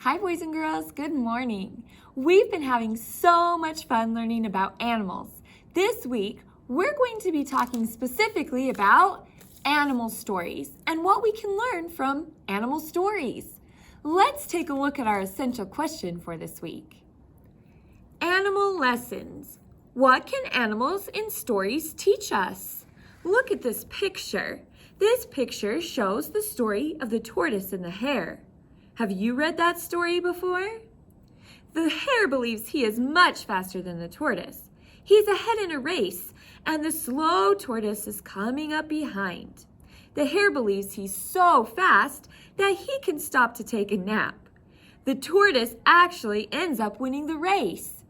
Hi, boys and girls. Good morning. We've been having so much fun learning about animals. This week, we're going to be talking specifically about animal stories and what we can learn from animal stories. Let's take a look at our essential question for this week. Animal lessons. What can animals in stories teach us? Look at this picture. This picture shows the story of the tortoise and the hare. Have you read that story before? The hare believes he is much faster than the tortoise. He's ahead in a race, and the slow tortoise is coming up behind. The hare believes he's so fast that he can stop to take a nap. The tortoise actually ends up winning the race.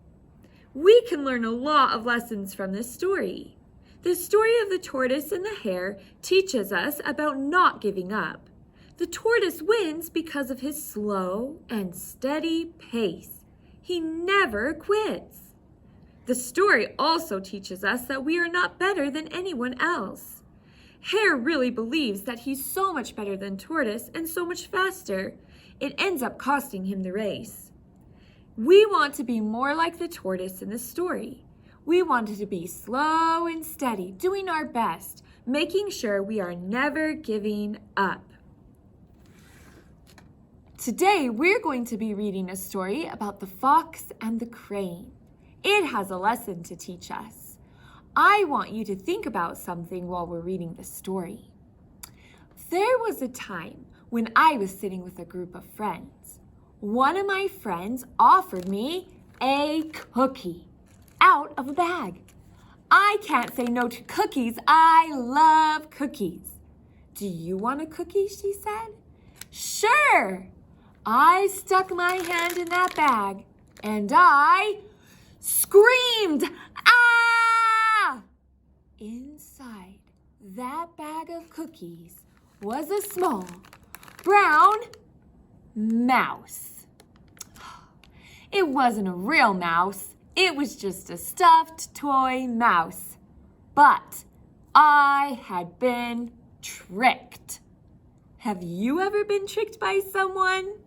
We can learn a lot of lessons from this story. The story of the tortoise and the hare teaches us about not giving up. The tortoise wins because of his slow and steady pace. He never quits. The story also teaches us that we are not better than anyone else. Hare really believes that he's so much better than tortoise and so much faster, it ends up costing him the race. We want to be more like the tortoise in the story. We wanted to be slow and steady, doing our best, making sure we are never giving up. Today, we're going to be reading a story about the fox and the crane. It has a lesson to teach us. I want you to think about something while we're reading the story. There was a time when I was sitting with a group of friends. One of my friends offered me a cookie out of a bag. I can't say no to cookies. I love cookies. Do you want a cookie? She said. Sure. I stuck my hand in that bag and I screamed, "Ah!" Inside that bag of cookies was a small brown mouse. It wasn't a real mouse. It was just a stuffed toy mouse. But I had been tricked. Have you ever been tricked by someone?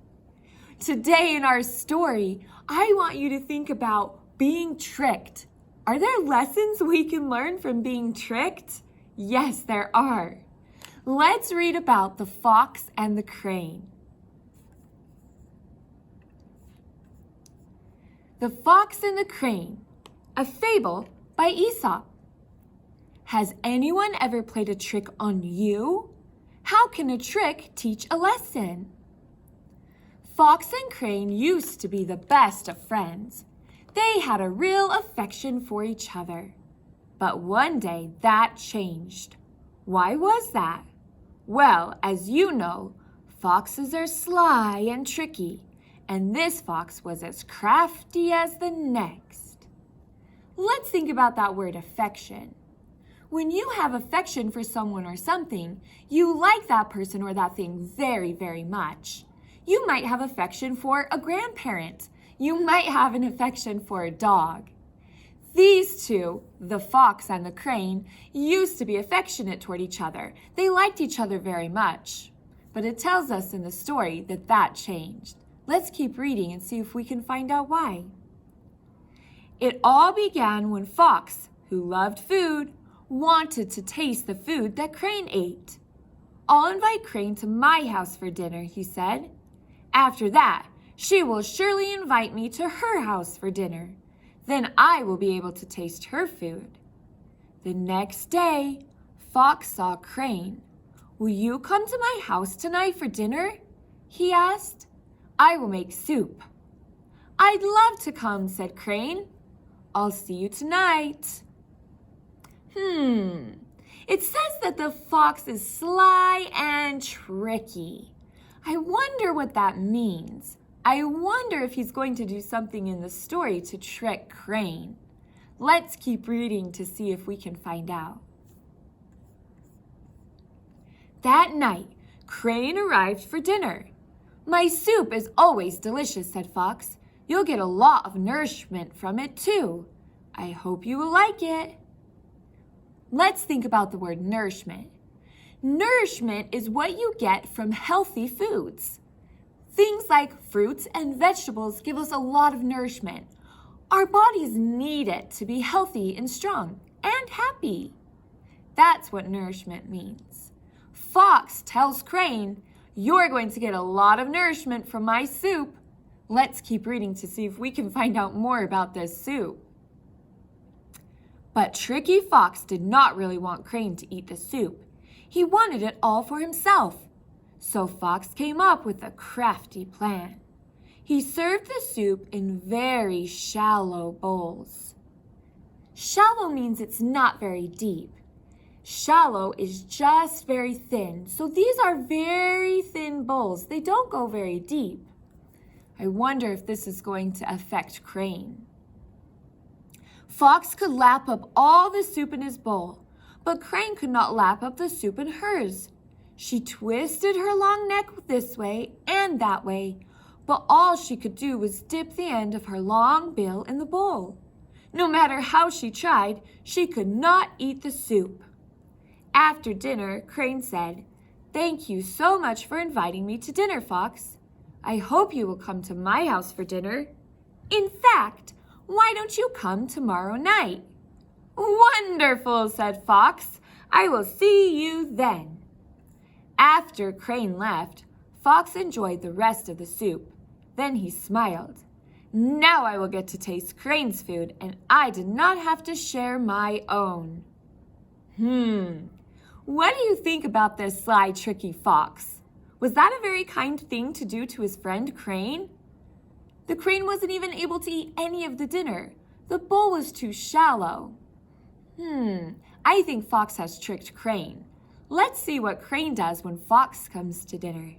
Today in our story, I want you to think about being tricked. Are there lessons we can learn from being tricked? Yes, there are. Let's read about the fox and the crane. The Fox and the Crane, a fable by Aesop. Has anyone ever played a trick on you? How can a trick teach a lesson? Fox and Crane used to be the best of friends. They had a real affection for each other. But one day that changed. Why was that? Well, as you know, foxes are sly and tricky, and this fox was as crafty as the next. Let's think about that word affection. When you have affection for someone or something, you like that person or that thing very, very much. You might have affection for a grandparent. You might have an affection for a dog. These two, the fox and the crane, used to be affectionate toward each other. They liked each other very much. But it tells us in the story that that changed. Let's keep reading and see if we can find out why. It all began when Fox, who loved food, wanted to taste the food that Crane ate. "I'll invite Crane to my house for dinner," he said. "After that, she will surely invite me to her house for dinner. Then I will be able to taste her food." The next day, Fox saw Crane. "Will you come to my house tonight for dinner?" he asked. "I will make soup." "I'd love to come," said Crane. "I'll see you tonight." It says that the fox is sly and tricky. I wonder what that means. I wonder if he's going to do something in the story to trick Crane. Let's keep reading to see if we can find out. That night, Crane arrived for dinner. "My soup is always delicious," said Fox. "You'll get a lot of nourishment from it too. I hope you will like it." Let's think about the word nourishment. Nourishment is what you get from healthy foods. Things like fruits and vegetables give us a lot of nourishment. Our bodies need it to be healthy and strong and happy. That's what nourishment means. Fox tells Crane, "You're going to get a lot of nourishment from my soup." Let's keep reading to see if we can find out more about this soup. But Tricky Fox did not really want Crane to eat the soup. He wanted it all for himself. So Fox came up with a crafty plan. He served the soup in very shallow bowls. Shallow means it's not very deep. Shallow is just very thin, so these are very thin bowls. They don't go very deep. I wonder if this is going to affect Crane. Fox could lap up all the soup in his bowl, but Crane could not lap up the soup in hers. She twisted her long neck this way and that way, but all she could do was dip the end of her long bill in the bowl. No matter how she tried, she could not eat the soup. After dinner, Crane said, "Thank you so much for inviting me to dinner, Fox. I hope you will come to my house for dinner. In fact, why don't you come tomorrow night?" "Wonderful," said Fox. "I will see you then." After Crane left, Fox enjoyed the rest of the soup. Then he smiled. "Now I will get to taste Crane's food, and I did not have to share my own." What do you think about this sly, tricky fox? Was that a very kind thing to do to his friend Crane? The crane wasn't even able to eat any of the dinner. The bowl was too shallow. I think Fox has tricked Crane. Let's see what Crane does when Fox comes to dinner.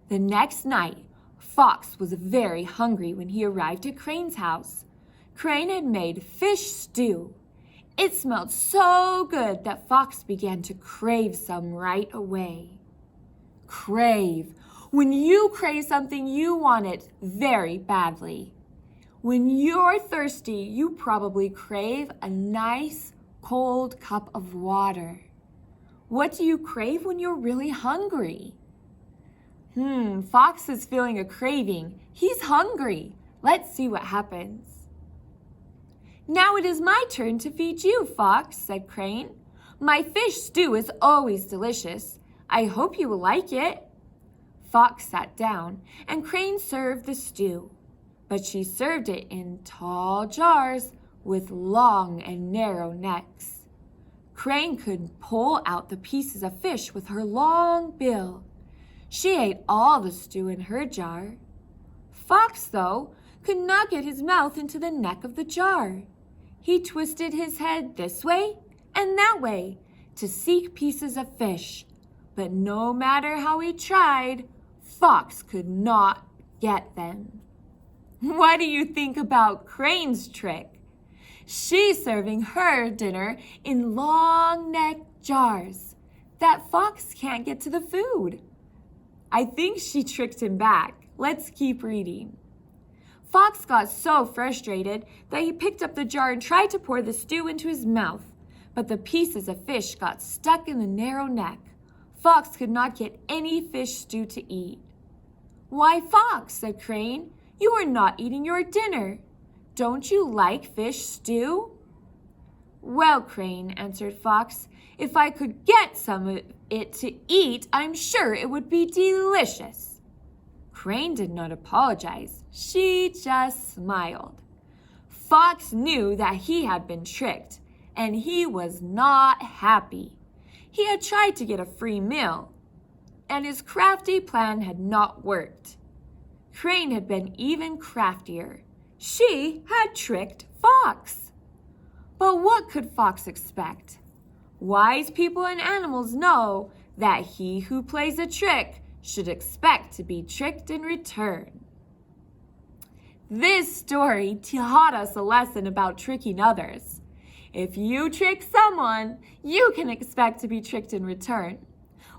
The next night, Fox was very hungry when he arrived at Crane's house. Crane had made fish stew. It smelled so good that Fox began to crave some right away. Crave. When you crave something, you want it very badly. When you're thirsty, you probably crave a nice cold cup of water. What do you crave when you're really hungry? Fox is feeling a craving. He's hungry. Let's see what happens. "Now it is my turn to feed you, Fox," said Crane. "My fish stew is always delicious. I hope you will like it." Fox sat down, and Crane served the stew. But she served it in tall jars with long and narrow necks. Crane could pull out the pieces of fish with her long bill. She ate all the stew in her jar. Fox, though, could not get his mouth into the neck of the jar. He twisted his head this way and that way to seek pieces of fish, but no matter how he tried, Fox could not get them. What do you think about Crane's trick? She's serving her dinner in long-necked jars that Fox can't get to the food. I think she tricked him back. Let's keep reading. Fox got so frustrated that he picked up the jar and tried to pour the stew into his mouth, but the pieces of fish got stuck in the narrow neck. Fox could not get any fish stew to eat. "Why, Fox," said Crane, "you are not eating your dinner. Don't you like fish stew?" "Well, Crane," answered Fox, "if I could get some of it to eat, I'm sure it would be delicious." Crane did not apologize. She just smiled. Fox knew that he had been tricked, and he was not happy. He had tried to get a free meal, and his crafty plan had not worked. Crane had been even craftier. She had tricked Fox. But what could Fox expect? Wise people and animals know that he who plays a trick should expect to be tricked in return. This story taught us a lesson about tricking others. If you trick someone, you can expect to be tricked in return.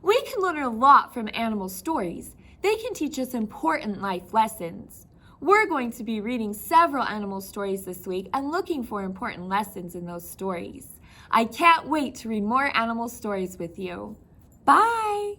We can learn a lot from animal stories. They can teach us important life lessons. We're going to be reading several animal stories this week and looking for important lessons in those stories. I can't wait to read more animal stories with you. Bye!